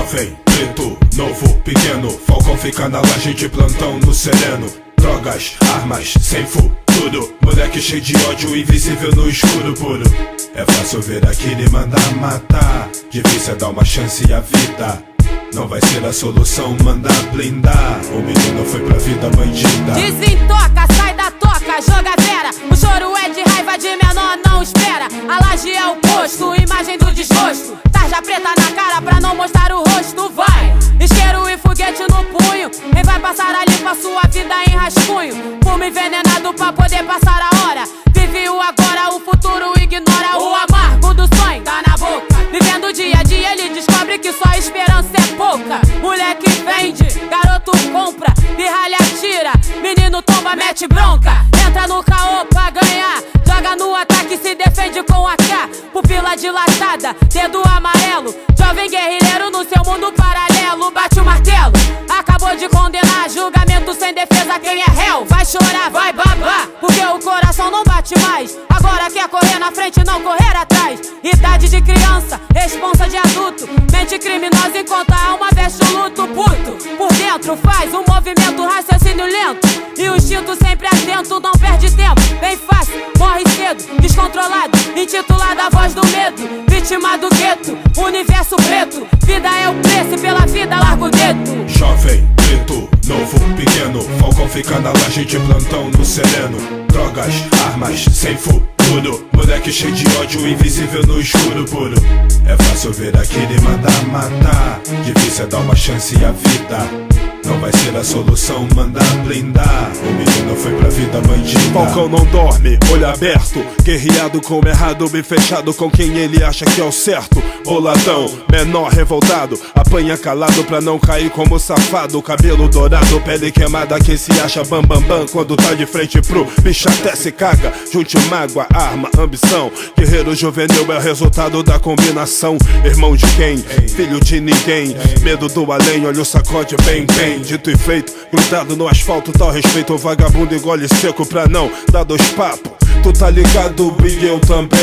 Jovem, preto, novo, pequeno, Falcão fica na laje de plantão no sereno. Drogas, armas, sem futuro, moleque cheio de ódio, invisível no escuro puro. É fácil ver aquele e mandar matar, difícil é dar uma chance à vida. Não vai ser a solução mandar blindar, o menino foi pra vida bandida. Desentoca, sai da toca, joga vera. O choro é de raiva, de menor não espera. A laje é o posto, imagem do desgosto. Tarja preta na cara pra não mostrar o rosto. Vai, isqueiro e foguete no punho. Quem vai passar ali pra sua vida em rascunho. Fumo envenenado pra poder passar a hora. Vive o agora, o futuro ignora. O amargo do sonho tá na boca. Vivendo dia a dia ele descobre que só esperança é pouca. Moleque vende, garoto compra, pirralha tira, menino tomba, mete bronca. Entra no caô pra ganhar, joga no ataque, se defende com AK. Pupila dilatada, dedo amarelo, jovem guerrilheiro no seu mundo paralelo. Bate o martelo, acabou de condenar, julgamento sem defesa, quem é réu vai chorar, vai babar, porque o coração não bate mais. Agora quer correr na frente, não correr atrás. Idade de criança, responsa de adulto, mente criminosa enquanto a alma veste o luto. Puto, por dentro faz um movimento, raciocínio lento e o instinto sempre atento, não perde tempo. Bem fácil, morre cedo, descontrolado, intitulado a voz do medo. Vítima do gueto, universo preto, vida é o preço e pela vida larga o dedo. Jovem, preto, novo, pequeno, Falcão fica na laje de plantão no sereno. Drogas, armas, sem futuro, moleque cheio de ódio, invisível no escuro puro. É fácil ver aquele e mandar matar, difícil é dar uma chance à vida. Não vai ser a solução mandar blindar, o menino foi pra vida bandida. Falcão não dorme, olho aberto, guerreado com o errado, bem fechado com quem ele acha que é o certo. Boladão, menor revoltado, apanha calado pra não cair como safado. Cabelo dourado, pele queimada, quem se acha bam bam bam quando tá de frente pro bicho até se caga. Junte mágoa, arma, ambição, guerreiro juvenil é o resultado da combinação. Irmão de quem? Filho de ninguém, medo do além, olha o sacode bem bem. Dito e feito, grudado no asfalto, tal respeito. O vagabundo engole seco pra não dar dois papos. Tu tá ligado, Big, eu também.